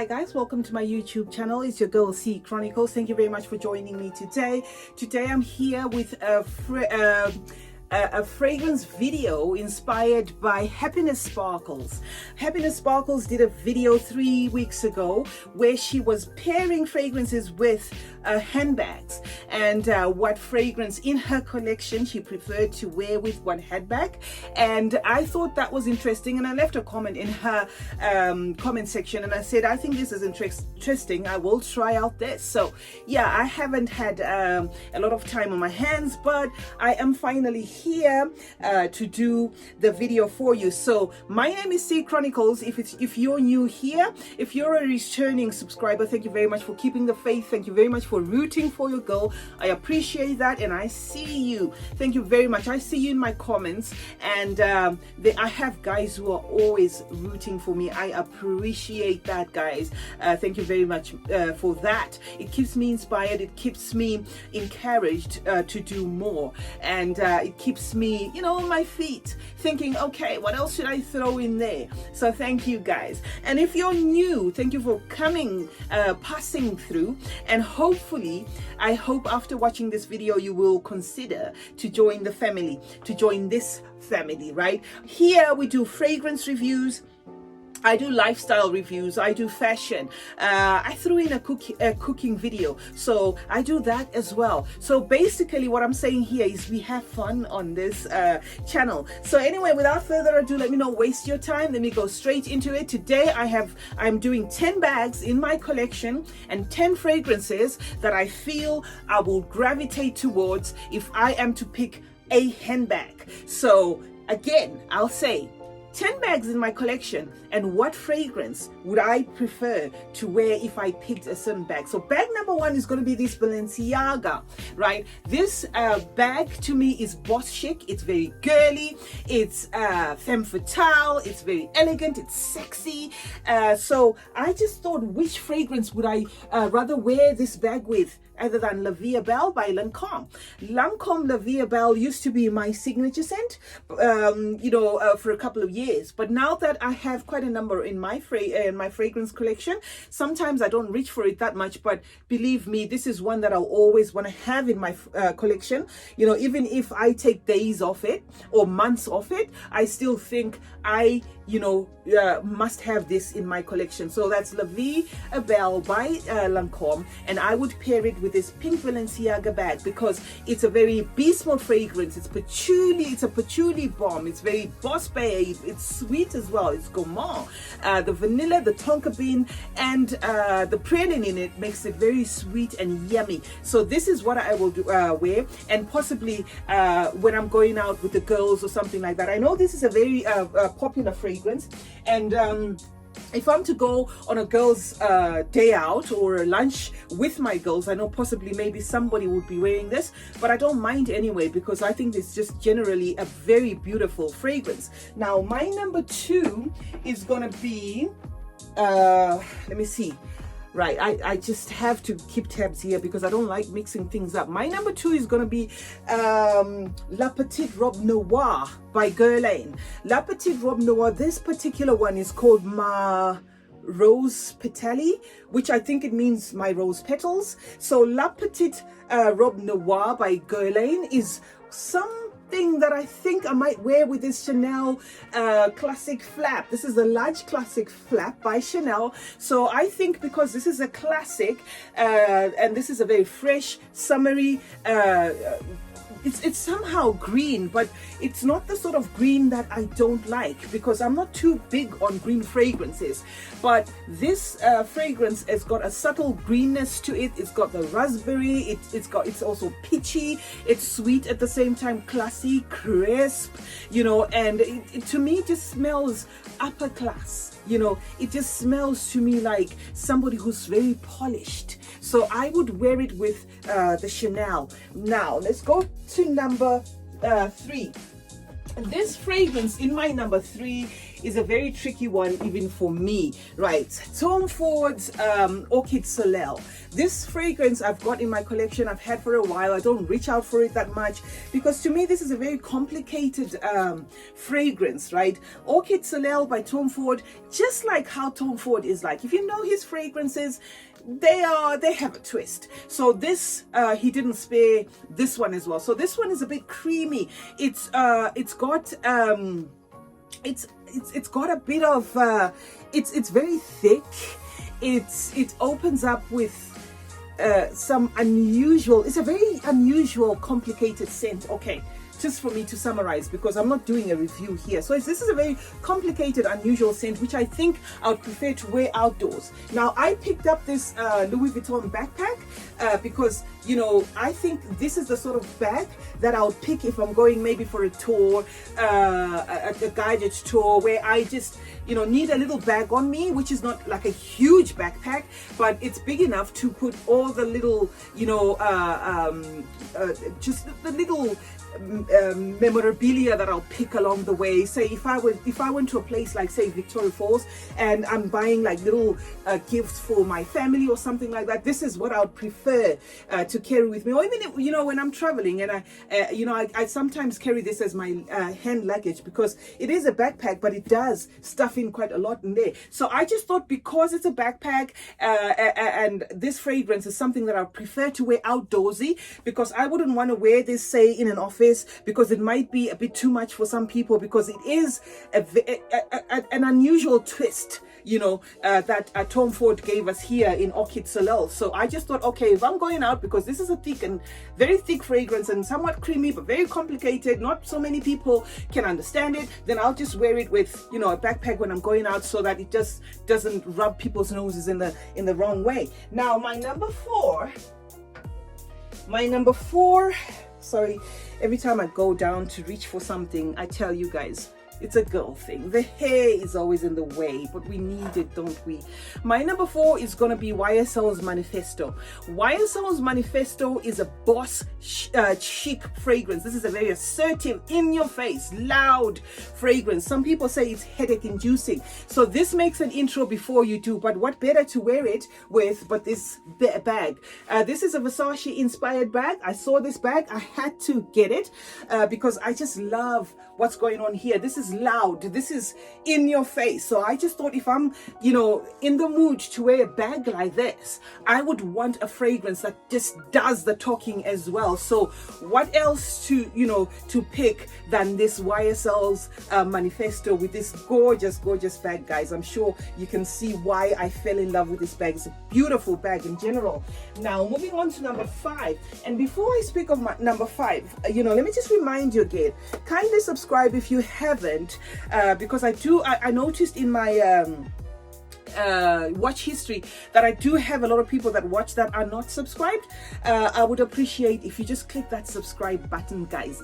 Hi guys, welcome to my YouTube channel. It's your girl CeeChronicles. Thank you very much for joining me today. Today I'm here with a fragrance video inspired by Happiness Sparkles. Happiness Sparkles did a video 3 weeks ago where she was pairing fragrances with handbags and what fragrance in her collection she preferred to wear with what handbag. And I thought that was interesting, and I left a comment in her comment section, and I said, I think this is interesting. I will try out this. So yeah, I haven't had a lot of time on my hands, but I am finally here to do the video for you. So my name is CeeChronicles. If you're new here, if you're a returning subscriber, thank you very much for keeping the faith. Thank you very much for rooting for your girl. I appreciate that, and I see you. Thank you very much. I see you in my comments, and I have guys who are always rooting for me. I appreciate that, guys. Thank you very much for that. It keeps me inspired. It keeps me encouraged to do more, and it keeps me, on my feet, thinking, okay, what else should I throw in there? So thank you, guys. And if you're new, thank you for coming, passing through, and hopefully, I hope after watching this video you will consider to join the family, to join this family, right? Here we do fragrance reviews, I do lifestyle reviews, I do fashion, I threw in a cooking video, so I do that as well. So basically what I'm saying here is we have fun on this channel. So anyway, without further ado, let me not waste your time. Let me go straight into it. Today I'm doing 10 bags in my collection and 10 fragrances that I feel I will gravitate towards if I am to pick a handbag. So again, I'll say 10 bags in my collection, and what fragrance would I prefer to wear if I picked a certain bag. So bag number one is going to be this Balenciaga, right? This bag to me is boss chic. It's very girly, it's femme fatale, it's very elegant, it's sexy. So I just thought, which fragrance would I rather wear this bag with other than La Vie Belle by Lancôme. Lancôme La Vie Belle used to be my signature scent, for a couple of years. But now that I have quite a number in my fragrance collection, sometimes I don't reach for it that much. But believe me, this is one that I'll always want to have in my collection. Even if I take days off it or months off it, I still think I must have this in my collection. So that's La Vie Belle by Lancôme, and I would pair it with this pink Balenciaga bag because it's a very beast mode fragrance. It's patchouli, it's a patchouli bomb. It's very boss babe. It's sweet as well. It's gourmand. The vanilla, the tonka bean, and the praline in it makes it very sweet and yummy. So this is what I will wear, and possibly when I'm going out with the girls or something like that. I know this is a very popular fragrance, and if I'm to go on a girl's day out or a lunch with my girls, I know possibly maybe somebody would be wearing this, but I don't mind anyway because I think it's just generally a very beautiful fragrance. Now my number two is gonna be let me see. Right, I just have to keep tabs here because I don't like mixing things up. My number two is going to be La Petite Robe Noire by Guerlain. La Petite Robe Noire, this particular one is called Ma Rose Petali, which I think it means my rose petals. So La Petite Robe Noire by Guerlain is something that I think I might wear with this Chanel classic flap. This is a large classic flap by Chanel. So I think because this is a classic and this is a very fresh, summery, it's somehow green, but it's not the sort of green that I don't like because I'm not too big on green fragrances. But this fragrance has got a subtle greenness to it. It's got the raspberry. It's also peachy. It's sweet at the same time, classy, crisp. And it to me just smells upper class. It just smells to me like somebody who's very polished. So I would wear it with the Chanel. Now let's go to number three. This fragrance in my number three is a very tricky one even for me, right? Tom Ford's Orchid Sale. This fragrance I've got in my collection, I've had for a while. I don't reach out for it that much because to me this is a very complicated fragrance, right? Orchid Sale by Tom Ford, just like how Tom Ford is like. If you know his fragrances, they have a twist. So this he didn't spare this one as well. So this one is a bit creamy. It's got it's got a bit of it's very thick. It opens up with some unusual, it's a very unusual, complicated scent. Okay, just for me to summarize, because I'm not doing a review here. So this is a very complicated, unusual scent, which I think I would prefer to wear outdoors. Now, I picked up this Louis Vuitton backpack because, you know, I think this is the sort of bag that I'll pick if I'm going maybe for a tour, a guided tour, where I just, you know, need a little bag on me, which is not like a huge backpack, but it's big enough to put all the little, you know, just the little memorabilia that I'll pick along the way. Say if I went to a place like, say, Victoria Falls, and I'm buying like little gifts for my family or something like that, this is what I would prefer to carry with me. Or even if, you know, when I'm traveling, and I sometimes carry this as my hand luggage, because it is a backpack, but it does stuff in quite a lot in there. So I just thought, because it's a backpack and this fragrance is something that I prefer to wear outdoorsy, because I wouldn't want to wear this, say, in an office, because it might be a bit too much for some people, because it is an unusual twist, you know, that Tom Ford gave us here in Orchid Sale. So I just thought, okay, if I'm going out, because this is a thick and very thick fragrance and somewhat creamy but very complicated, not so many people can understand it, then I'll just wear it with, you know, a backpack when I'm going out, so that it just doesn't rub people's noses in the wrong way. Now, my number four, sorry, every time I go down to reach for something, I tell you guys, it's a girl thing. The hair is always in the way, but we need it, don't we? My number four is going to be YSL's Manifesto. YSL's Manifesto is a boss chic fragrance. This is a very assertive, in-your-face, loud fragrance. Some people say it's headache-inducing. So this makes an intro before you do, but what better to wear it with but this bag? This is a Versace-inspired bag. I saw this bag. I had to get it because I just love what's going on here. This is loud, this is in your face. So I just thought, if I'm, you know, in the mood to wear a bag like this, I would want a fragrance that just does the talking as well. So what else to, you know, to pick than this YSL's Manifesto with this gorgeous bag, guys. I'm sure you can see why I fell in love with this bag. It's a beautiful bag in general. Now, moving on to number five, and before I speak of my number five, you know, let me just remind you again, kindly subscribe if you haven't, because I noticed in my watch history that I do have a lot of people that watch that are not subscribed. I would appreciate if you just click that subscribe button, guys.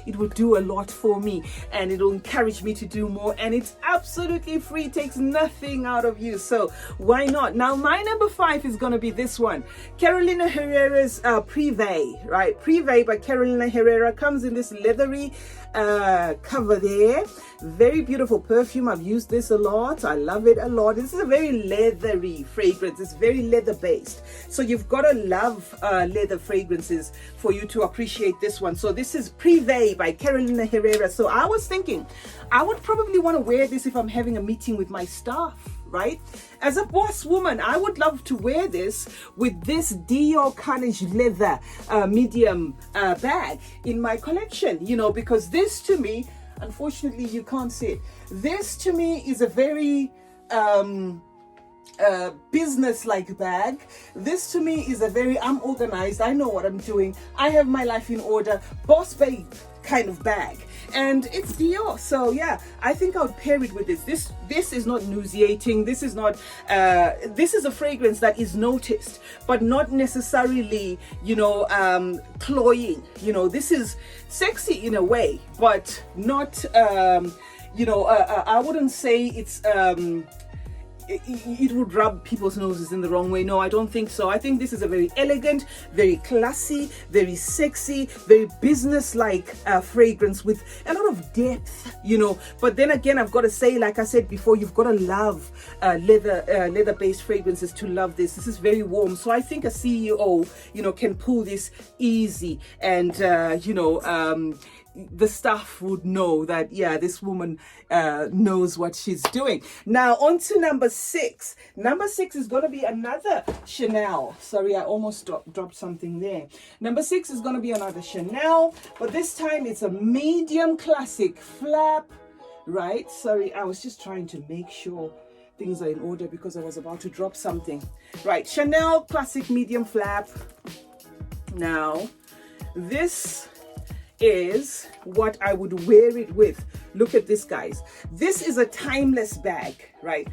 It will do a lot for me, and it'll encourage me to do more, and it's absolutely free. It takes nothing out of you, so why not? Now, my number five is gonna be this one, Carolina Herrera's Prive, right? Prive by Carolina Herrera comes in this leathery cover there. Very beautiful perfume. I've used this a lot. I love it a lot. This is a very leathery fragrance. It's very leather based, so you've got to love leather fragrances for you to appreciate this one. So this is Prive by Carolina Herrera. So I was thinking I would probably want to wear this if I'm having a meeting with my staff, right? As a boss woman, I would love to wear this with this Dior Carnage leather medium bag in my collection, you know, because this to me, unfortunately you can't see it, this to me is a very business-like bag. This to me is a very, I'm organized, I know what I'm doing, I have my life in order, boss babe kind of bag, and it's Dior. So yeah, I think I would pair it with this. This is not nauseating. This is not this is a fragrance that is noticed, but not necessarily, you know, cloying. You know, this is sexy in a way, but not you know, I wouldn't say it's it would rub people's noses in the wrong way. No, I don't think so. I think this is a very elegant, very classy, very sexy, very business-like fragrance with a lot of depth, you know. But then again, I've got to say, like I said before, you've got to love leather-based fragrances to love this. This is very warm, so I think a CEO, you know, can pull this easy, and you know, the staff would know that, yeah, this woman knows what she's doing. Now on to number 6. Number 6 is going to be another Chanel. Sorry, I almost dropped something there. Number 6 is going to be another Chanel, but this time it's a medium classic flap, right? Sorry, I was just trying to make sure things are in order because I was about to drop something. Right, Chanel classic medium flap. Now this is what I would wear it with. Look at this, guys. This is a timeless bag, right?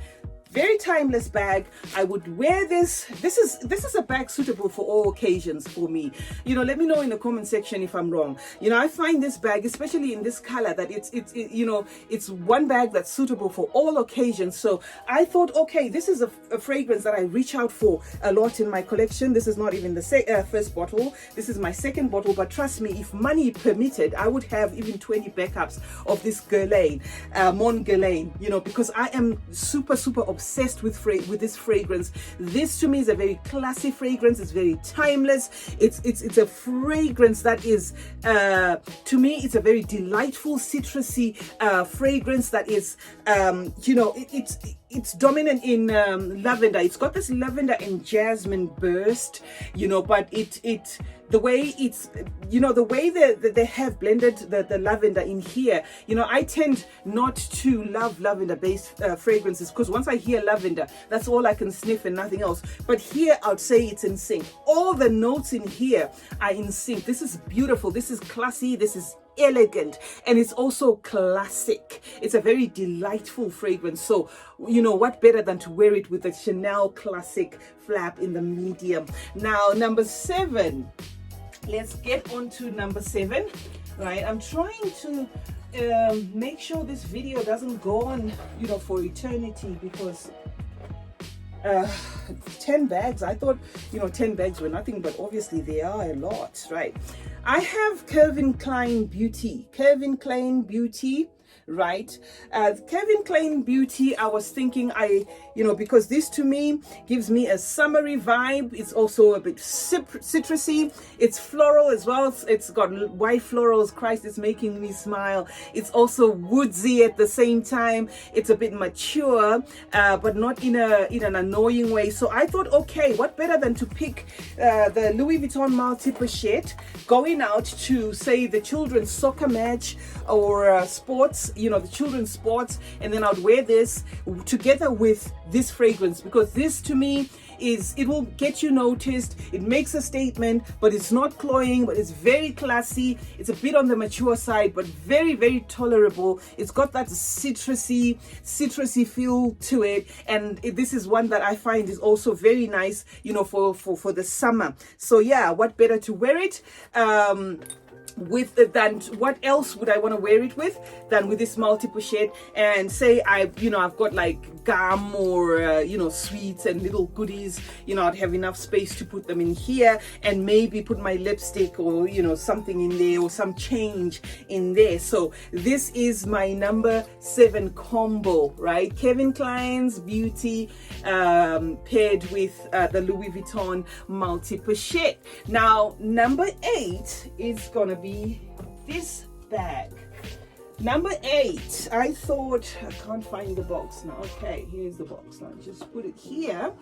Very timeless bag. I would wear this. This is a bag suitable for all occasions for me. You know, let me know in the comment section if I'm wrong. You know, I find this bag, especially in this color, that it's you know, it's one bag that's suitable for all occasions. So I thought, okay, this is a fragrance that I reach out for a lot in my collection. This is not even the first bottle. This is my second bottle. But trust me, if money permitted, I would have even 20 backups of this Guerlain, Mon Guerlain, you know, because I am super obsessed with this fragrance. This to me is a very classy fragrance. It's very timeless. It's a fragrance that is to me, it's a very delightful citrusy fragrance that is you know, it's dominant in lavender. It's got this lavender and jasmine burst, you know, but the way it's, you know, the way they have blended the lavender in here, you know, I tend not to love lavender based fragrances, because once I hear lavender, that's all I can sniff and nothing else. But here I'd say it's in sync. All the notes in here are in sync. This is beautiful. This is classy. This is elegant, and it's also classic. It's a very delightful fragrance. So, you know, what better than to wear it with a Chanel classic flap in the medium. Now, number 7. Let's get on to number 7. Right, I'm trying to make sure this video doesn't go on, you know, for eternity, because 10 bags, I thought, you know, 10 bags were nothing, but obviously they are a lot, right? I have Calvin Klein Beauty, right? Calvin Klein Beauty, I was thinking, you know, because this to me gives me a summery vibe. It's also a bit citrusy. It's floral as well. It's got white florals. Christ, it's making me smile. It's also woodsy at the same time. It's a bit mature, but not in an annoying way. So I thought, okay, what better than to pick the Louis Vuitton multi-pochette, going out to, say, the children's soccer match or sports, you know, the children's sports, and then I'd wear this together with this fragrance, because this to me it will get you noticed. It makes a statement, but it's not cloying, but it's very classy. It's a bit on the mature side, but very tolerable. It's got that citrusy feel to it, and this is one that I find is also very nice, you know, for the summer. So yeah, what better to wear it with than what else would I want to wear it with than with this multi-pochette? And say I've got like gum or you know, sweets and little goodies, you know, I'd have enough space to put them in here, and maybe put my lipstick or, you know, something in there, or some change in there. So this is my number 7 combo, right? Calvin Klein's Beauty paired with the Louis Vuitton multi-pochette. Now number 8 is gonna be this bag. Number 8, I thought, I can't find the box now. Okay, here's the box. Now just put it here.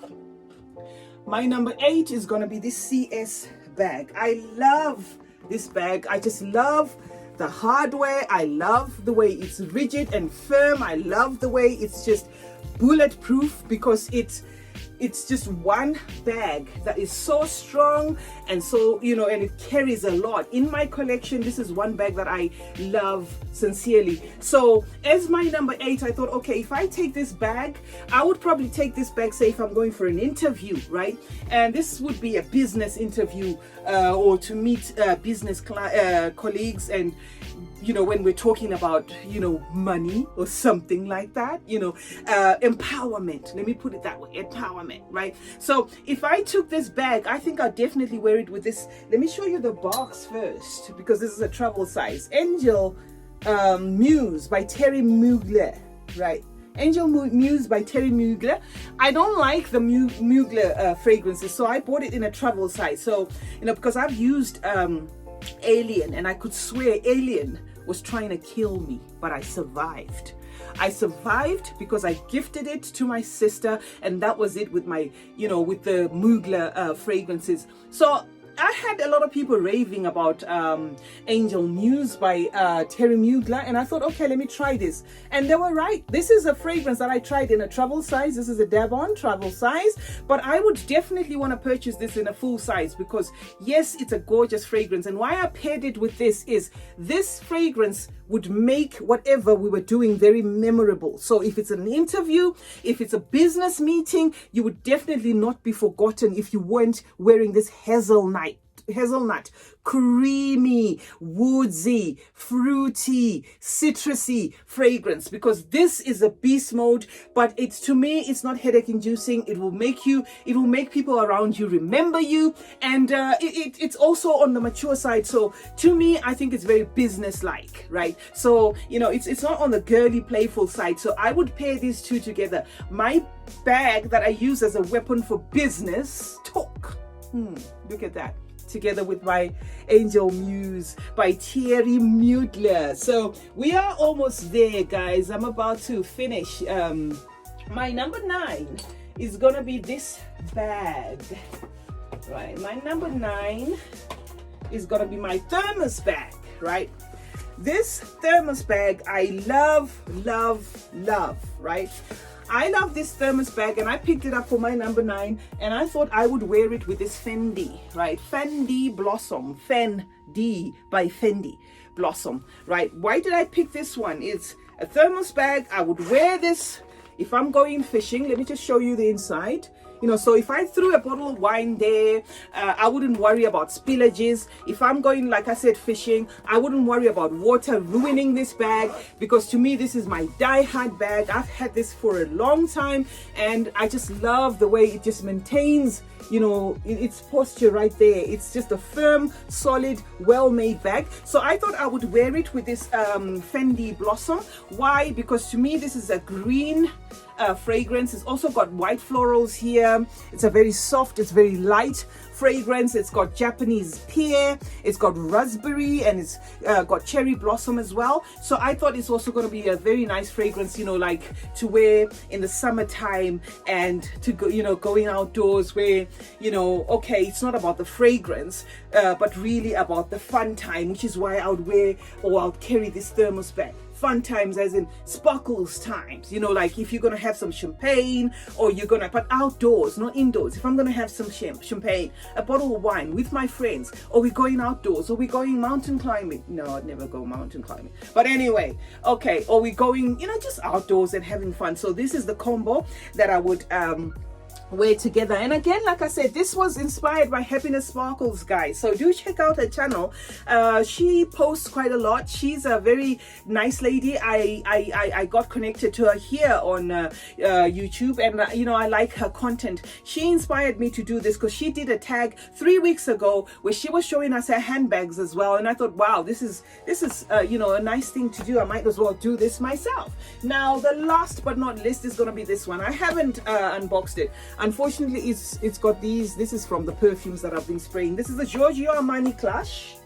My number 8 is gonna be this CS bag. I love this bag. I just love the hardware. I love the way it's rigid and firm. I love the way it's just bulletproof, because it's just one bag that is so strong and so, you know, and it carries a lot. In my collection, this is one bag that I love sincerely. So as my number 8, I thought, okay, if I take this bag, I would probably take this bag, say if I'm going for an interview, right? And this would be a business interview or to meet business colleagues, and you know, when we're talking about, you know, money or something like that, you know, empowerment, let me put it that way, empowerment, right? So if I took this bag, I think I'll definitely wear it with this. Let me show you the box first, because this is a travel size. Angel Muse by Terry Mugler, right? Angel Muse by Terry Mugler. I don't like the Mugler fragrances, so I bought it in a travel size. So, you know, because I've used Alien, and I could swear Alien was trying to kill me, but I survived. I survived because I gifted it to my sister, and that was it with my, you know, with the Mugler fragrances. So I had a lot of people raving about Angel Muse by Terry Mugler, and I thought, okay, let me try this. And they were right. This is a fragrance that I tried in a travel size. This is a Devon travel size, but I would definitely want to purchase this in a full size, because yes, it's a gorgeous fragrance. And why I paired it with this is this fragrance would make whatever we were doing very memorable. So if it's an interview, if it's a business meeting, you would definitely not be forgotten if you weren't wearing this hazelnut, creamy, woodsy, fruity, citrusy fragrance, because this is a beast mode. But it's, to me, it's not headache inducing. It will make people around you remember you, and it's also on the mature side. So to me, I think it's very business-like, right? So, you know, it's not on the girly, playful side. So I would pair these two together. My bag that I use as a weapon for business talk. Look at that. Together with my Angel Muse by Terry Mugler. So we are almost there, guys. I'm about to finish. My number 9 is gonna be this bag, right? My number 9 is gonna be my thermos bag, right? This thermos bag I love, right? I love this thermos bag, and I picked it up for my number 9, and I thought I would wear it with this Fendi, right? Fendi Blossom, Fendi by Fendi Blossom, right? Why did I pick this one? It's a thermos bag. I would wear this if I'm going fishing. Let me just show you the inside. You know, so if I threw a bottle of wine there, I wouldn't worry about spillages. If I'm going, like I said, fishing, I wouldn't worry about water ruining this bag, because to me, this is my die-hard bag. I've had this for a long time, and I just love the way it just maintains, you know, its posture right there. It's just a firm, solid, well-made bag. So I thought I would wear it with this Fendi Blossom. Why? Because to me, this is a green fragrance. It's also got white florals here. It's a very soft, it's very light fragrance. It's got Japanese pear, it's got raspberry, and it's got cherry blossom as well. So I thought it's also going to be a very nice fragrance, you know, like to wear in the summertime, and to go, you know, going outdoors where, you know, okay, it's not about the fragrance, but really about the fun time, which is why I would wear, or I would carry this thermos bag. Fun times as in sparkles times, you know, like if you're gonna have some champagne, or you're gonna, but outdoors, not indoors. If I'm gonna have some champagne, a bottle of wine with my friends, or we're going outdoors, or we're going mountain climbing. No, I'd never go mountain climbing, but anyway, okay, or we're going, you know, just outdoors and having fun. So this is the combo that I would wear together. And again, like I said, this was inspired by Happiness Sparkles, guys, so do check out her channel. She posts quite a lot. She's a very nice lady. I got connected to her here on YouTube, and you know, I like her content. She inspired me to do this because she did a tag 3 weeks ago where she was showing us her handbags as well, and I thought, wow, this is you know, a nice thing to do. I might as well do this myself. Now the last but not least is going to be this one. I haven't unboxed it. Unfortunately, it's got these. This is from the perfumes that I've been spraying. This is the Giorgio Armani Clutch,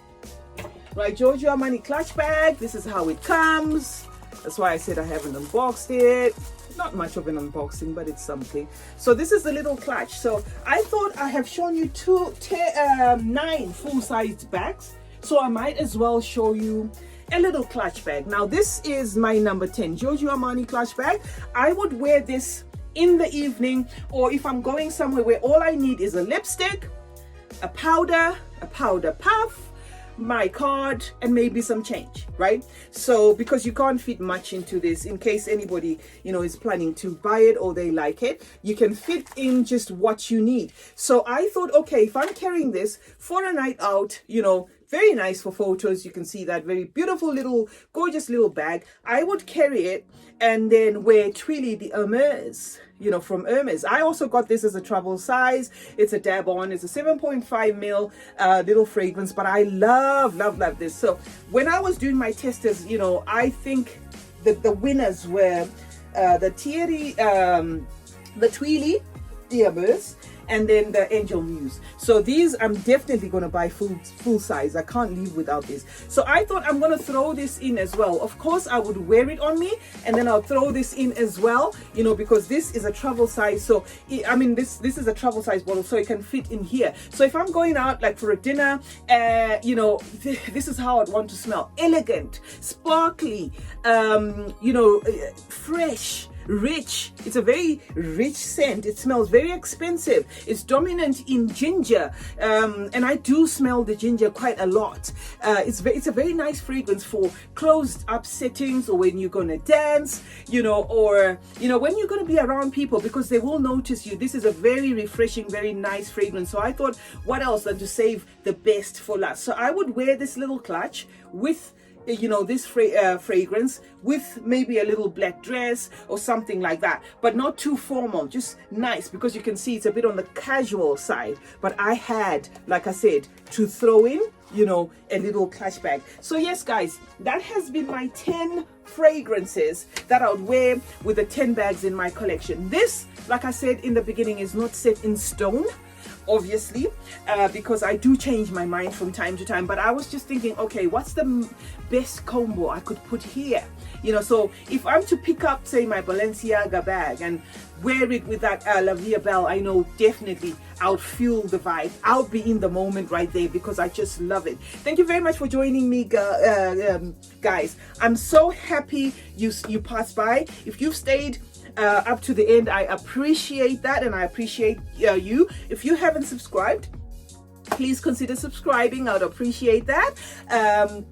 right? Giorgio Armani Clutch bag. This is how it comes. That's why I said I haven't unboxed it. Not much of an unboxing, but it's something. So this is the little clutch. So I thought I have shown you 9 full-sized bags, so I might as well show you a little clutch bag. Now this is my number 10 Giorgio Armani clutch bag. I would wear this in the evening, or if I'm going somewhere where all I need is a lipstick, a powder puff, my card, and maybe some change, right? So because you can't fit much into this, in case anybody, you know, is planning to buy it or they like it, you can fit in just what you need. So I thought, okay, if I'm carrying this for a night out, you know, very nice for photos, you can see that very beautiful little gorgeous little bag, I would carry it and then wear Twilly the Hermes, you know, from Hermes. I also got this as a travel size. It's a dab on. It's a 7.5 mil little fragrance, but I love this. So when I was doing my testers, you know, I think that the winners were the Thierry, the Twilly the Hermes, and then the Angel Muse. So these I'm definitely going to buy full size. I can't leave without this. So I thought I'm going to throw this in as well. Of course I would wear it on me, and then I'll throw this in as well, you know, because this is a travel size. So I mean, this is a travel size bottle, so it can fit in here. So if I'm going out like for a dinner, you know, this is how I'd want to smell: elegant, sparkly, you know, fresh, rich. It's a very rich scent. It smells very expensive. It's dominant in ginger, and I do smell the ginger quite a lot. It's a very nice fragrance for closed up settings, or when you're gonna dance, you know, or you know, when you're gonna be around people, because they will notice you. This is a very refreshing, very nice fragrance. So I thought, what else than to save the best for last? So I would wear this little clutch with, you know, this fragrance with maybe a little black dress or something like that, but not too formal, just nice, because you can see it's a bit on the casual side. But I had, like I said, to throw in, you know, a little clutch bag. So yes guys, that has been my 10 fragrances that I would wear with the 10 bags in my collection. This, like I said in the beginning, is not set in stone, obviously, because I do change my mind from time to time. But I was just thinking, okay, what's the best combo I could put here, you know? So if I'm to pick up, say, my Balenciaga bag and wear it with that La Vie Belle, I know definitely I'll feel the vibe. I'll be in the moment right there, because I just love it. Thank you very much for joining me, guys. I'm so happy you passed by. If you've stayed up to the end, I appreciate that, and I appreciate you. If you haven't subscribed, please consider subscribing. I would appreciate that.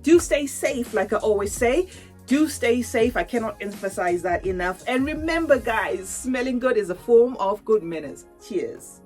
Do stay safe, like I always say. Do stay safe. I cannot emphasize that enough. And remember guys, smelling good is a form of good manners. Cheers.